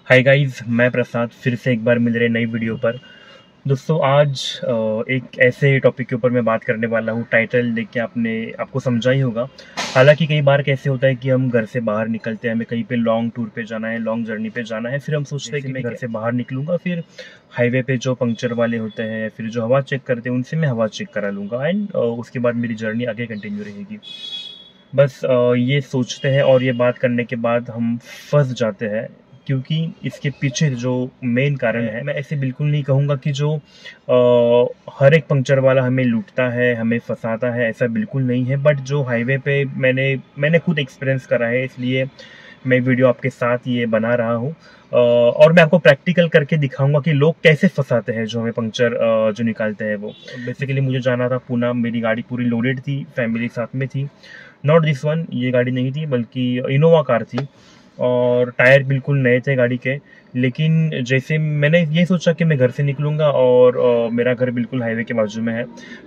Hi guys, मैं प्रसाद फिर से एक बार मिल रहे नई वीडियो पर। दोस्तों आज एक ऐसे टॉपिक के ऊपर मैं बात करने वाला हूँ। टाइटल देख के आपने आपको समझा ही होगा। हालांकि कई बार कैसे होता है कि हम घर से बाहर निकलते हैं, हमें कहीं पे लॉन्ग टूर पे जाना है, लॉन्ग जर्नी पे जाना है, फिर हम सोचते हैं कि मैं घर से बाहर निकलूंगा, फिर हाईवे पे जो पंक्चर वाले होते हैं, फिर जो हवा चेक करते हैं, उनसे मैं हवा चेक करा लूँगा एंड उसके बाद मेरी जर्नी आगे कंटिन्यू रहेगी। बस ये सोचते हैं और ये बात करने के बाद हम फंस जाते हैं, क्योंकि इसके पीछे जो मेन कारण है, मैं ऐसे बिल्कुल नहीं कहूँगा कि जो हर एक पंक्चर वाला हमें लूटता है, हमें फंसाता है, ऐसा बिल्कुल नहीं है। बट जो हाईवे पे मैंने खुद एक्सपीरियंस करा है, इसलिए मैं वीडियो आपके साथ ये बना रहा हूँ। और मैं आपको प्रैक्टिकल करके दिखाऊंगा कि लोग कैसे फंसाते हैं जो हमें पंक्चर जो निकालते हैं वो। बेसिकली मुझे जाना था पूना, मेरी गाड़ी पूरी लोडेड थी, फैमिली साथ में थी। नॉट दिस वन, ये गाड़ी नहीं थी बल्कि इनोवा कार थी, और टायर बिल्कुल नए थे गाड़ी के। लेकिन जैसे मैंने ये सोचा कि मैं घर से निकलूंगा और मेरा घर बिल्कुल हाईवे के बाजू में है,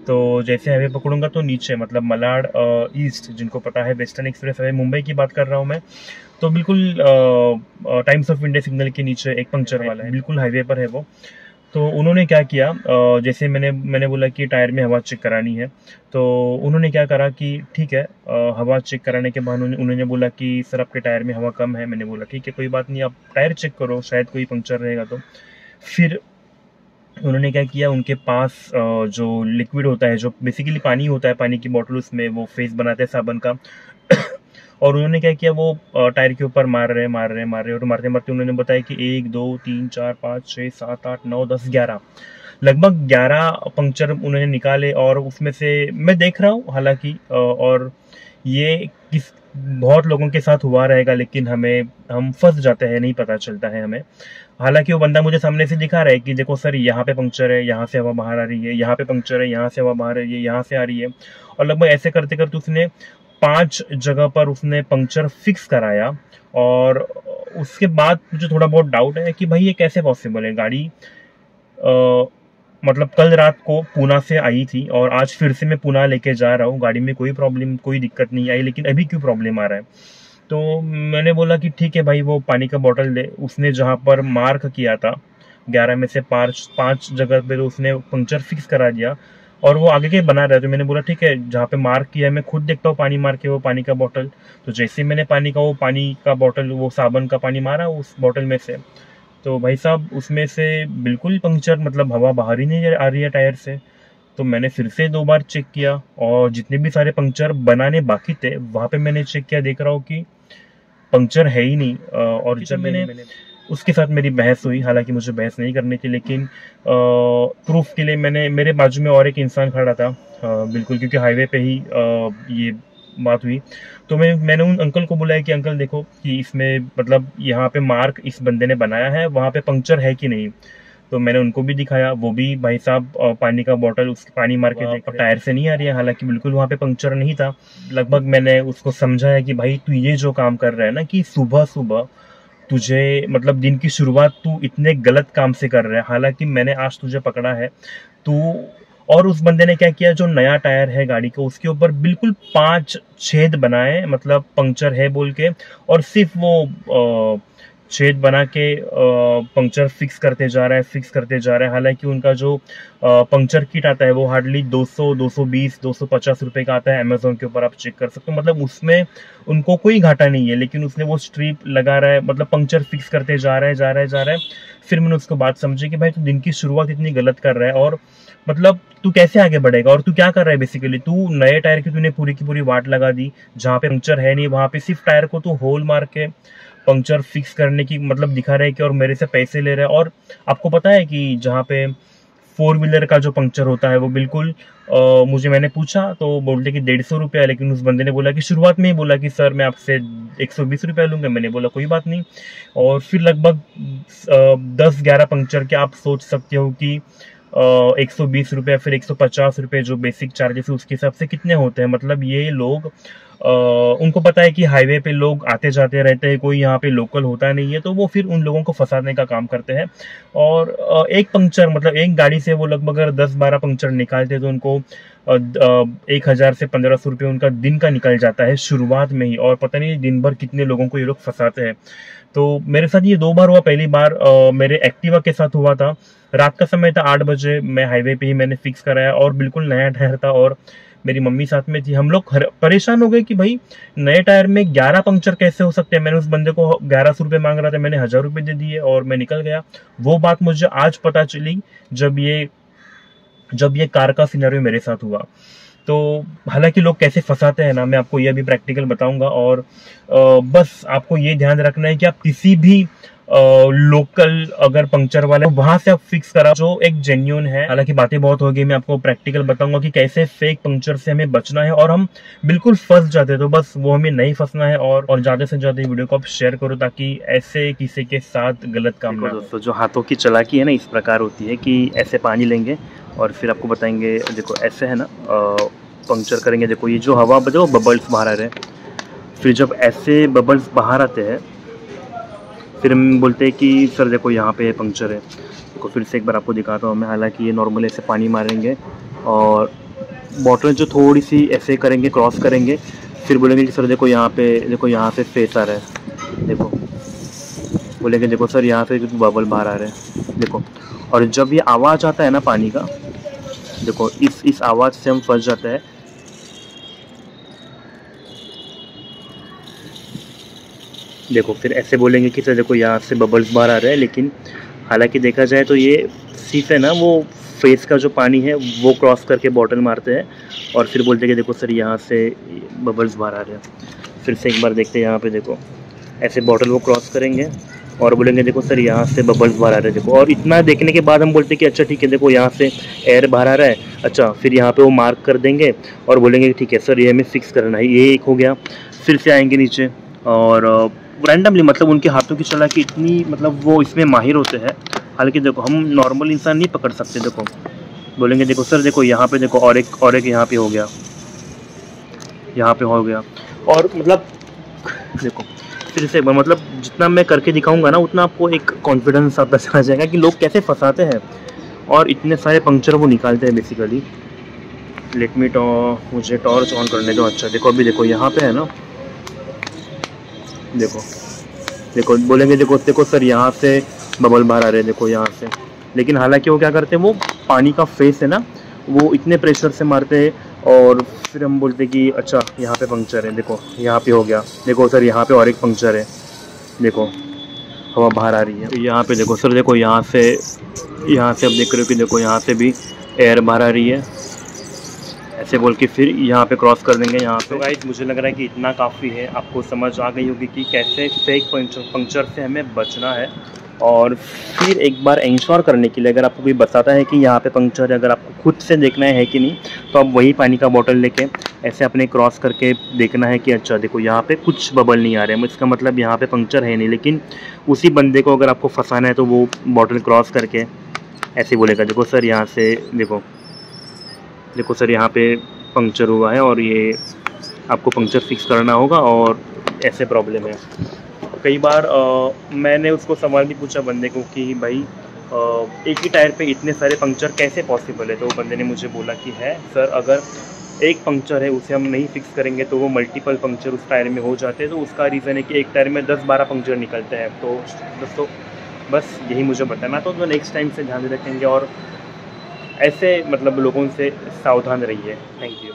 तो जैसे हाईवे पकड़ूंगा तो नीचे मतलब मलाड ईस्ट, जिनको पता है वेस्टर्न एक्सप्रेस है, मुंबई की बात कर रहा हूँ मैं, तो बिल्कुल टाइम्स ऑफ इंडिया सिग्नल के नीचे एक पंक्चर वाला है, बिल्कुल हाईवे पर है वो। तो उन्होंने क्या किया, जैसे मैंने बोला कि टायर में हवा चेक करानी है, तो उन्होंने क्या करा कि ठीक है, हवा चेक कराने के बाद उन्होंने बोला कि सर आपके टायर में हवा कम है। मैंने बोला ठीक है, कोई बात नहीं, आप टायर चेक करो, शायद कोई पंक्चर रहेगा तो। फिर उन्होंने क्या किया, उनके पास जो लिक्विड होता है, जो बेसिकली पानी होता है, पानी की बोतल, उसमें वो फेस बनाते हैं साबन का। और उन्होंने क्या किया, वो टायर के ऊपर मार रहे और मारते मारते उन्होंने बताया कि 1 2 3 4 5 6 7 8 9 10 11, लगभग 11 पंक्चर उन्होंने निकाले। और उसमें से मैं देख रहा हूँ, हालांकि और ये किस बहुत लोगों के साथ हुआ रहेगा, लेकिन हम फंस जाते हैं, नहीं पता चलता है हमें। हालांकि वो बंदा मुझे सामने से दिखा रहा है कि देखो सर, यहाँ पे पंक्चर है, यहाँ से हवा बाहर आ रही है, यहाँ पे पंक्चर है, यहाँ से हवा बाहर आ रही है, यहाँ से आ रही है। और लगभग ऐसे करते करते उसने 5 जगह पर उसने पंक्चर फिक्स कराया। और उसके बाद मुझे थोड़ा बहुत डाउट है कि भाई ये कैसे पॉसिबल है। गाड़ी मतलब कल रात को पूना से आई थी और आज फिर से मैं पूना लेके जा रहा हूँ, गाड़ी में कोई प्रॉब्लम कोई दिक्कत नहीं आई, लेकिन अभी क्यों प्रॉब्लम आ रहा है। तो मैंने बोला कि ठीक है भाई, वो पानी का बॉटल दे। उसने जहाँ पर मार्क किया था 11 में से 5 जगह पे, तो उसने पंक्चर फिक्स करा दिया और वो आगे के बना रहा है। तो मैंने बोला ठीक है, जहाँ पे मार्क किया है मैं खुद देखता हूँ पानी मार के, वो पानी का बॉटल। तो जैसे ही मैंने पानी का बॉटल, वो साबन का पानी मारा उस बॉटल में से, तो भाई साहब उसमें से बिल्कुल पंक्चर, मतलब हवा बाहर ही नहीं आ रही है टायर से। तो मैंने फिर से 2 बार चेक किया, और जितने भी सारे पंक्चर बनाने बाकी थे वहां पे मैंने चेक किया, देख रहा हूँ कि पंक्चर है ही नहीं। और जब मैंने उसके साथ मेरी बहस हुई, हालांकि मुझे बहस नहीं करनी थी, लेकिन प्रूफ के लिए मेरे बाजू में और एक इंसान खड़ा था, बिल्कुल, क्योंकि हाईवे पे ही ये बात हुई। तो मैंने उन अंकल को बुलाया कि अंकल देखो कि इसमें मतलब यहाँ पे मार्क इस बंदे ने बनाया है, वहाँ पे पंक्चर है कि नहीं। तो मैंने उनको भी दिखाया, वो भी भाई साहब पानी का बॉटल उसके पानी मार के देखा, टायर से नहीं आ रही है, हालांकि बिल्कुल वहाँ पे पंक्चर नहीं था। लगभग मैंने उसको समझाया कि भाई तू ये जो काम कर रहा है ना, कि सुबह सुबह तुझे मतलब दिन की शुरुआत तू इतने गलत काम से कर रहा है, हालांकि मैंने आज तुझे पकड़ा है तू। और उस बंदे ने क्या किया, जो नया टायर है गाड़ी का, उसके ऊपर बिल्कुल 5 छेद बनाए, मतलब पंक्चर है बोल के, और सिर्फ वो छेद बना के पंक्चर फिक्स करते जा रहा है। हालांकि उनका जो पंक्चर किट आता है वो हार्डली 200 220 250 रुपए का आता है, अमेजोन के ऊपर आप चेक कर सकते हो, मतलब उसमें उनको कोई घाटा नहीं है। लेकिन उसने वो स्ट्रिप लगा रहा है, मतलब पंक्चर फिक्स करते जा रहा है। फिर मैंने उसको बात समझी कि भाई तू दिन की शुरुआत इतनी गलत कर रहा है, और मतलब तू कैसे आगे बढ़ेगा, और तू क्या कर रहा है। बेसिकली तू नए टायर की तूने पूरी की पूरी वाट लगा दी, जहाँ पे पंक्चर है नहीं वहां पे सिर्फ टायर को तू होल मार के पंक्चर फिक्स करने की मतलब दिखा रहा है कि, और मेरे से पैसे ले रहा है। और आपको पता है कि जहाँ पे 4 व्हीलर का जो पंक्चर होता है वो बिल्कुल मैंने पूछा तो बोलते कि 150 रुपया, लेकिन उस बंदे ने बोला कि शुरुआत में ही बोला कि सर मैं आपसे 120 रुपया लूंगा। मैंने बोला कोई बात नहीं। और फिर लगभग 10-11 पंक्चर के आप सोच सकते हो कि 120 रुपया, फिर 150 रुपये जो बेसिक चार्जेस है उसके हिसाब से कितने होते हैं। मतलब ये लोग उनको पता है कि हाईवे पे लोग आते जाते रहते हैं, कोई यहाँ पे लोकल होता नहीं है, तो वो फिर उन लोगों को फंसाने का काम करते हैं। और एक पंक्चर, मतलब एक गाड़ी से वो लगभग अगर 10-12 पंक्चर निकालते तो उनको 1,000 से 1,500 रुपये उनका दिन का निकल जाता है शुरुआत में ही। और पता नहीं दिन भर कितने लोगों को ये लोग फंसाते हैं। तो मेरे साथ ये 2 बार हुआ। पहली बार मेरे एक्टिवा के साथ हुआ था, रात का समय था, 8 बजे, मैं हाईवे पे ही मैंने फिक्स कराया और बिल्कुल नया टायर था और मेरी मम्मी साथ में थी। हम लोग परेशान हो गए कि भाई नए टायर में 11 पंक्चर कैसे हो सकते हैं। मैंने उस बंदे को 1100 रुपये मांग रहा था, मैंने 1000 रुपये दे दिए और मैं निकल गया। वो बात मुझे आज पता चली जब ये कार का सिनेरियो मेरे साथ हुआ। तो हालांकि लोग कैसे फंसाते हैं ना, मैं आपको ये भी प्रैक्टिकल बताऊंगा। और बस आपको ये ध्यान रखना है कि आप किसी भी लोकल अगर पंक्चर वाले वहां से आप फिक्स करा जो एक जेन्युइन है। हालांकि बातें बहुत हो गई, मैं आपको प्रैक्टिकल बताऊंगा कि कैसे फेक पंक्चर से हमें बचना है और हम बिल्कुल फंस जाते हैं। तो बस वो हमें नहीं फंसना है और ज्यादा से ज्यादा वीडियो को आप शेयर करो ताकि ऐसे किसी के साथ गलत काम ना हो। दोस्तों, जो हाथों की चालाकी है ना इस प्रकार होती है कि ऐसे पानी लेंगे और फिर आपको बताएंगे, देखो ऐसे है ना, पंक्चर करेंगे। देखो ये जो हवा जो बबल्स बाहर आ रहे हैं, फिर जब ऐसे बबल्स बाहर आते हैं फिर हम बोलते हैं कि सर देखो यहाँ पे पंक्चर है। देखो फिर से एक बार आपको दिखाता हूँ मैं। हालांकि ये नॉर्मल ऐसे पानी मारेंगे और बॉटल जो थोड़ी सी ऐसे करेंगे, क्रॉस करेंगे, फिर बोलेंगे कि सर देखो यहाँ पे फेस आ रहा है। देखो बोलेंगे देखो सर यहाँ पे बबल बाहर आ रहे हैं। देखो, और जब ये आवाज़ आता है ना पानी का, देखो इस आवाज़ से हम फंस जाते हैं। देखो फिर ऐसे बोलेंगे कि सर देखो यहाँ से बबल्स बाहर आ रहे हैं, लेकिन हालांकि देखा जाए तो ये सिर्फ है ना वो फेस का जो पानी है वो क्रॉस करके बॉटल मारते हैं और फिर बोलते हैं कि देखो सर यहाँ से बबल्स बाहर आ रहे हैं। फिर से एक बार देखते हैं, यहाँ पे देखो ऐसे बॉटल वो क्रॉस करेंगे और बोलेंगे देखो सर यहाँ से बबल्स बाहर आ रहे हैं। देखो, और इतना देखने के बाद हम बोलते हैं कि अच्छा ठीक है, देखो यहाँ से एयर बाहर आ रहा है। अच्छा, फिर यहाँ पे वो मार्क कर देंगे और बोलेंगे कि ठीक है सर ये हमें फिक्स करना है। ये एक हो गया। फिर से आएंगे नीचे और रैंडमली, मतलब उनके हाथों की चालाकी इतनी, मतलब वो इसमें माहिर होते हैं। हालांकि देखो हम नॉर्मल इंसान नहीं पकड़ सकते। देखो बोलेंगे देखो सर देखो यहाँ पे देखो और एक यहाँ पे हो गया, यहाँ पे हो गया। और मतलब देखो फिर से मतलब जितना मैं करके दिखाऊंगा ना उतना आपको एक कॉन्फिडेंस आता चला जाएगा कि लोग कैसे फंसाते हैं और इतने सारे पंक्चर वो निकालते हैं बेसिकली। लेट मी मुझे टॉर्च ऑन करने दो। अच्छा देखो, अभी देखो यहाँ पे है ना, देखो बोलेंगे देखो सर यहाँ से बबल बाहर आ रहे हैं, देखो यहाँ से। लेकिन हालांकि वो क्या करते हैं, वो पानी का फेस है ना वो इतने प्रेशर से मारते हैं और फिर हम बोलते हैं कि अच्छा यहाँ पे पंक्चर है। देखो यहाँ पे हो गया, देखो सर यहाँ पे और एक पंक्चर है। देखो हवा बाहर आ रही है। यहाँ पे देखो सर देखो यहाँ से अब देख रहे हो कि देखो यहाँ से भी एयर बाहर आ रही है। ऐसे बोल के फिर यहाँ पे क्रॉस कर देंगे यहाँ पे। तो गाइस मुझे लग रहा है कि इतना काफ़ी है, आपको समझ आ गई होगी कि कैसे फेक पंक्चर से हमें बचना है। और फिर एक बार इंश्योर करने के लिए अगर आपको कोई बताता है कि यहाँ पे पंक्चर है, अगर आपको खुद से देखना है कि नहीं, तो आप वही पानी का बॉटल लेके ऐसे अपने क्रॉस करके देखना है कि अच्छा देखो यहाँ पे कुछ बबल नहीं आ रहे हैं, इसका मतलब यहाँ पे पंक्चर है नहीं। लेकिन उसी बंदे को अगर आपको फंसाना है तो वो बॉटल क्रॉस करके ऐसे बोलेगा देखो सर यहाँ से देखो सर यहाँ पे पंक्चर हुआ है और ये आपको पंक्चर फिक्स करना होगा और ऐसे प्रॉब्लम है। कई बार मैंने उसको सवाल भी पूछा बंदे को कि भाई एक ही टायर पे इतने सारे पंक्चर कैसे पॉसिबल है। तो बंदे ने मुझे बोला कि है सर, अगर एक पंक्चर है उसे हम नहीं फिक्स करेंगे तो वो मल्टीपल पंक्चर उस टायर में हो जाते हैं। तो उसका रीज़न है कि एक टायर में 10-12 पंक्चर निकलते हैं। तो दोस्तों बस यही मुझे बताना था, तो नेक्स्ट टाइम से ध्यान रखेंगे और ऐसे मतलब लोगों से सावधान रहिए। Thank you.